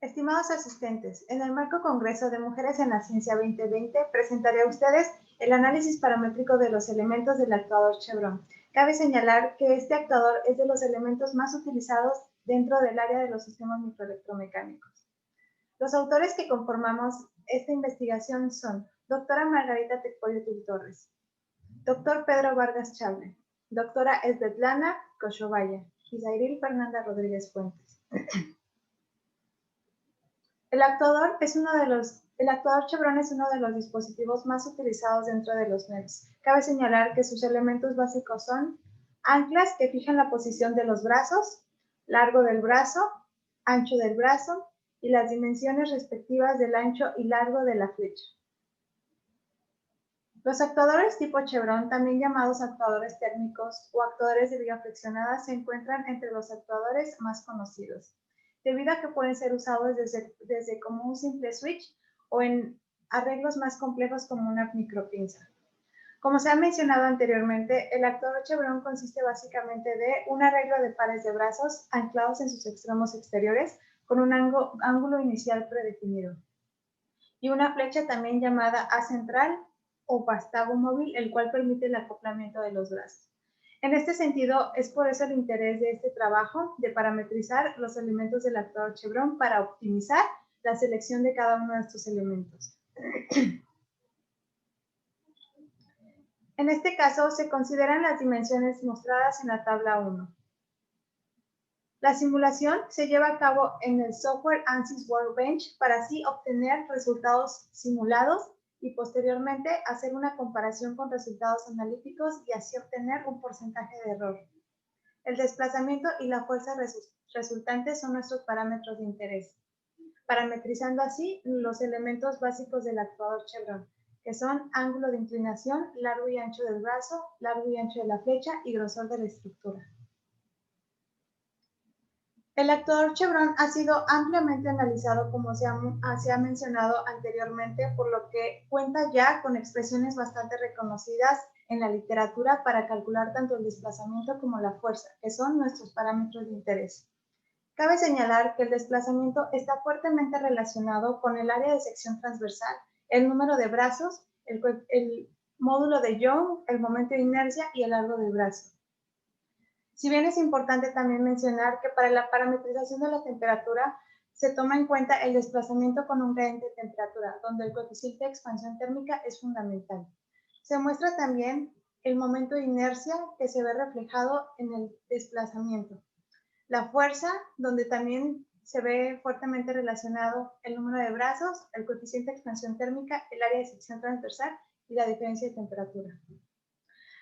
Estimados asistentes, en el marco Congreso de Mujeres en la Ciencia 2020 presentaré a ustedes el análisis paramétrico de los elementos del actuador Chevron. Cabe señalar que este actuador es de los elementos más utilizados dentro del área de los sistemas microelectromecánicos. Los autores que conformamos esta investigación son doctora Margarita Tecpoyotl Torres, doctor Pedro Vargas Chable, doctora Svetlana Koshovaya y Zairil Fernanda Rodríguez Fuentes. El actuador Chevron es uno de los dispositivos más utilizados dentro de los NEMs. Cabe señalar que sus elementos básicos son anclas que fijan la posición de los brazos, largo del brazo, ancho del brazo y las dimensiones respectivas del ancho y largo de la flecha. Los actuadores tipo Chevron, también llamados actuadores térmicos o actuadores de viga friccionada, se encuentran entre los actuadores más conocidos, debido a que pueden ser usados desde como un simple switch o en arreglos más complejos como una micropinza. Como se ha mencionado anteriormente, el actuador Chevron consiste básicamente de un arreglo de pares de brazos anclados en sus extremos exteriores con un ángulo inicial predefinido y una flecha también llamada A central o vástago móvil, el cual permite el acoplamiento de los brazos. En este sentido, es por eso el interés de este trabajo de parametrizar los elementos del actuador Chevron para optimizar la selección de cada uno de estos elementos. En este caso, se consideran las dimensiones mostradas en la tabla 1. La simulación se lleva a cabo en el software ANSYS Workbench para así obtener resultados simulados y posteriormente hacer una comparación con resultados analíticos y así obtener un porcentaje de error. El desplazamiento y la fuerza resultantes son nuestros parámetros de interés, parametrizando así los elementos básicos del actuador Chevron, que son ángulo de inclinación, largo y ancho del brazo, largo y ancho de la flecha y grosor de la estructura. El actuador Chevron ha sido ampliamente analizado, como se ha mencionado anteriormente, por lo que cuenta ya con expresiones bastante reconocidas en la literatura para calcular tanto el desplazamiento como la fuerza, que son nuestros parámetros de interés. Cabe señalar que el desplazamiento está fuertemente relacionado con el área de sección transversal, el número de brazos, el módulo de Young, el momento de inercia y el largo del brazo. Si bien es importante también mencionar que para la parametrización de la temperatura se toma en cuenta el desplazamiento con un gradiente de temperatura, donde el coeficiente de expansión térmica es fundamental. Se muestra también el momento de inercia que se ve reflejado en el desplazamiento. La fuerza, donde también se ve fuertemente relacionado el número de brazos, el coeficiente de expansión térmica, el área de sección transversal y la diferencia de temperatura.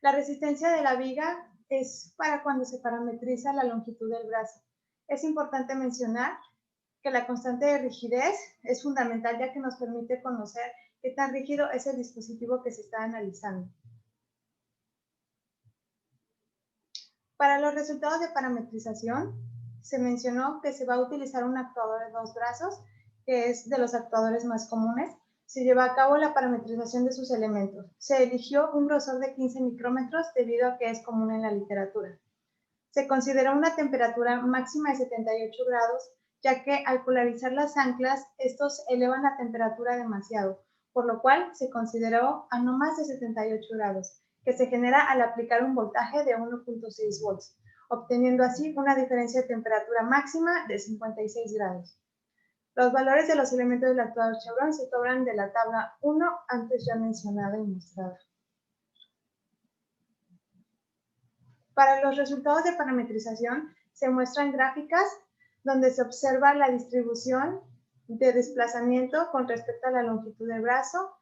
La resistencia de la viga es para cuando se parametriza la longitud del brazo. Es importante mencionar que la constante de rigidez es fundamental, ya que nos permite conocer qué tan rígido es el dispositivo que se está analizando. Para los resultados de parametrización, se mencionó que se va a utilizar un actuador de 2 brazos, que es de los actuadores más comunes. Se lleva a cabo la parametrización de sus elementos. Se eligió un grosor de 15 micrómetros debido a que es común en la literatura. Se consideró una temperatura máxima de 78 grados, ya que al polarizar las anclas, estos elevan la temperatura demasiado, por lo cual se consideró a no más de 78 grados, que se genera al aplicar un voltaje de 1.6 volts, obteniendo así una diferencia de temperatura máxima de 56 grados. Los valores de los elementos del actuador Chevron se toman de la tabla 1 antes ya mencionada y mostrada. Para los resultados de parametrización se muestran gráficas donde se observa la distribución de desplazamiento con respecto a la longitud del brazo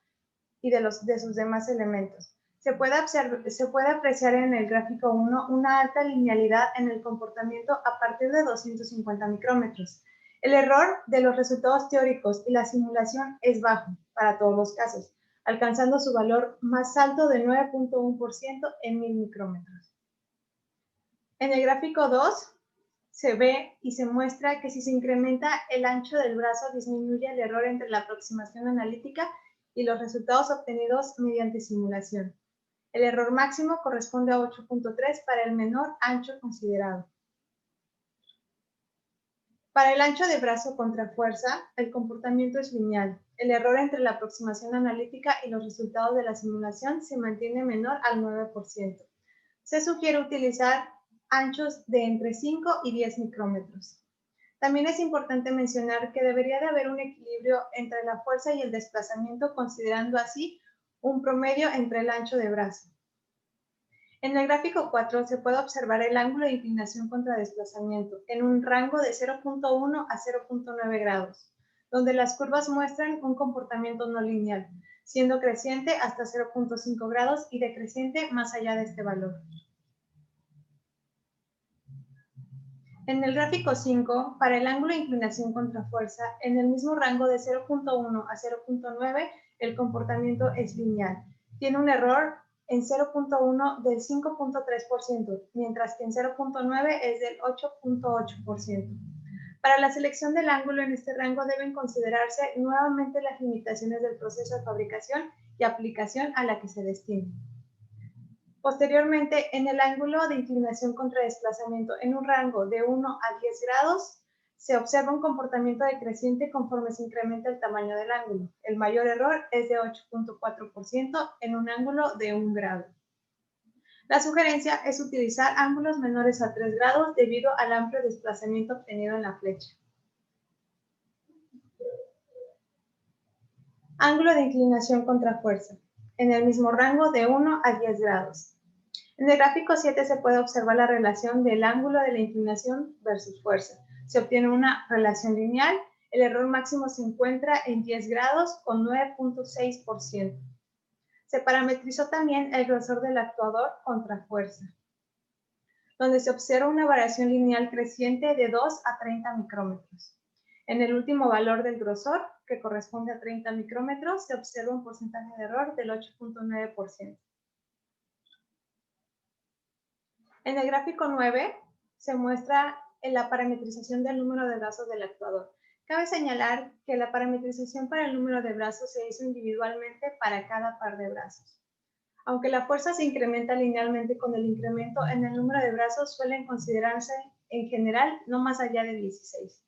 y de sus demás elementos. Se puede apreciar en el gráfico 1 una alta linealidad en el comportamiento a partir de 250 micrómetros. El error de los resultados teóricos y la simulación es bajo para todos los casos, alcanzando su valor más alto de 9.1% en 1000 micrómetros. En el gráfico 2 se ve y se muestra que si se incrementa el ancho del brazo disminuye el error entre la aproximación analítica y los resultados obtenidos mediante simulación. El error máximo corresponde a 8.3 para el menor ancho considerado. Para el ancho de brazo contra fuerza, el comportamiento es lineal. El error entre la aproximación analítica y los resultados de la simulación se mantiene menor al 9%. Se sugiere utilizar anchos de entre 5 y 10 micrómetros. También es importante mencionar que debería de haber un equilibrio entre la fuerza y el desplazamiento, considerando así un promedio entre el ancho de brazo. En el gráfico 4 se puede observar el ángulo de inclinación contra desplazamiento en un rango de 0.1 a 0.9 grados, donde las curvas muestran un comportamiento no lineal, siendo creciente hasta 0.5 grados y decreciente más allá de este valor. En el gráfico 5, para el ángulo de inclinación contra fuerza, en el mismo rango de 0.1 a 0.9, el comportamiento es lineal. Tiene un error en 0.1 del 5.3%, mientras que en 0.9 es del 8.8%. Para la selección del ángulo en este rango deben considerarse nuevamente las limitaciones del proceso de fabricación y aplicación a la que se destina. Posteriormente, en el ángulo de inclinación contra desplazamiento en un rango de 1 a 10 grados, se observa un comportamiento decreciente conforme se incrementa el tamaño del ángulo. El mayor error es de 8.4% en un ángulo de 1 grado. La sugerencia es utilizar ángulos menores a 3 grados debido al amplio desplazamiento obtenido en la flecha. Ángulo de inclinación contra fuerza, en el mismo rango de 1 a 10 grados. En el gráfico 7 se puede observar la relación del ángulo de la inclinación versus fuerza. Se obtiene una relación lineal. El error máximo se encuentra en 10 grados con 9.6%. Se parametrizó también el grosor del actuador contra fuerza, donde se observa una variación lineal creciente de 2 a 30 micrómetros. En el último valor del grosor, que corresponde a 30 micrómetros, se observa un porcentaje de error del 8.9%. En el gráfico 9 se muestra la parametrización del número de brazos del actuador. Cabe señalar que la parametrización para el número de brazos se hizo individualmente para cada par de brazos. Aunque la fuerza se incrementa linealmente con el incremento en el número de brazos, suelen considerarse en general no más allá de 16.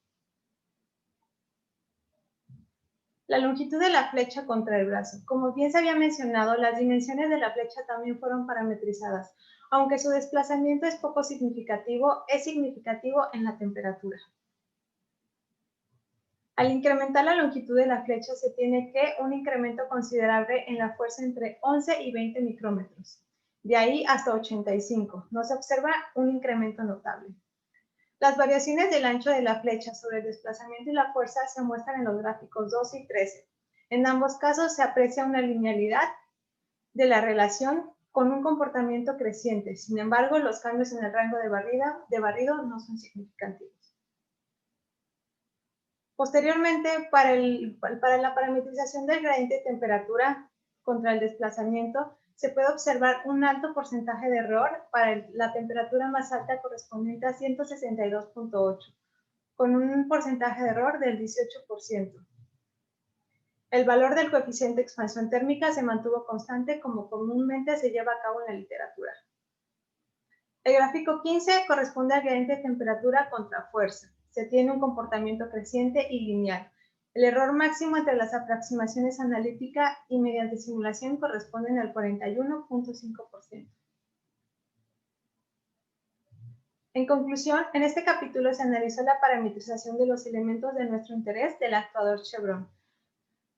La longitud de la flecha contra el brazo. Como bien se había mencionado, las dimensiones de la flecha también fueron parametrizadas. Aunque su desplazamiento es poco significativo, es significativo en la temperatura. Al incrementar la longitud de la flecha se tiene un incremento considerable en la fuerza entre 11 y 20 micrómetros. De ahí hasta 85. No se observa un incremento notable. Las variaciones del ancho de la flecha sobre el desplazamiento y la fuerza se muestran en los gráficos 12 y 13. En ambos casos se aprecia una linealidad de la relación con un comportamiento creciente. Sin embargo, los cambios en el rango de barrido no son significativos. Posteriormente, para la parametrización del gradiente de temperatura contra el desplazamiento, se puede observar un alto porcentaje de error para la temperatura más alta correspondiente a 162.8, con un porcentaje de error del 18%. El valor del coeficiente de expansión térmica se mantuvo constante como comúnmente se lleva a cabo en la literatura. El gráfico 15 corresponde al gradiente de temperatura contra fuerza. Se tiene un comportamiento creciente y lineal. El error máximo entre las aproximaciones analítica y mediante simulación corresponden al 41.5%. En conclusión, en este capítulo se analizó la parametrización de los elementos de nuestro interés del actuador Chevron.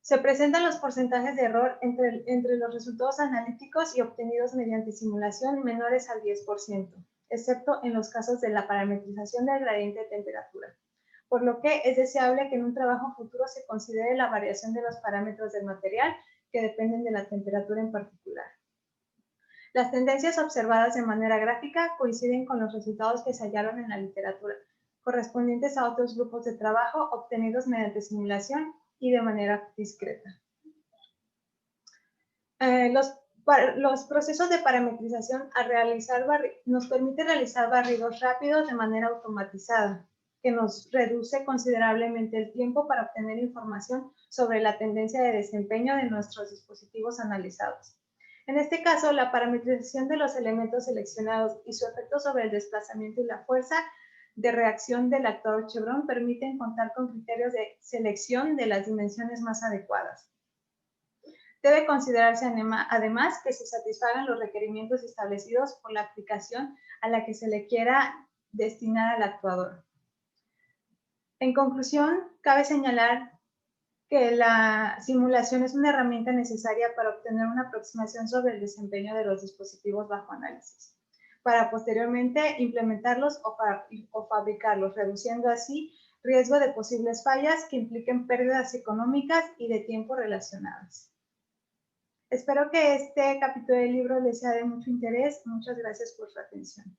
Se presentan los porcentajes de error entre los resultados analíticos y obtenidos mediante simulación menores al 10%, excepto en los casos de la parametrización del gradiente de temperatura, por lo que es deseable que en un trabajo futuro se considere la variación de los parámetros del material que dependen de la temperatura en particular. Las tendencias observadas de manera gráfica coinciden con los resultados que se hallaron en la literatura, correspondientes a otros grupos de trabajo obtenidos mediante simulación y de manera discreta. Los procesos de parametrización nos permiten realizar barridos rápidos de manera automatizada, que nos reduce considerablemente el tiempo para obtener información sobre la tendencia de desempeño de nuestros dispositivos analizados. En este caso, la parametrización de los elementos seleccionados y su efecto sobre el desplazamiento y la fuerza de reacción del actuador Chevron permiten contar con criterios de selección de las dimensiones más adecuadas. Debe considerarse además que se satisfagan los requerimientos establecidos por la aplicación a la que se le quiera destinar al actuador. En conclusión, cabe señalar que la simulación es una herramienta necesaria para obtener una aproximación sobre el desempeño de los dispositivos bajo análisis, para posteriormente implementarlos o fabricarlos, reduciendo así riesgo de posibles fallas que impliquen pérdidas económicas y de tiempo relacionadas. Espero que este capítulo del libro les sea de mucho interés. Muchas gracias por su atención.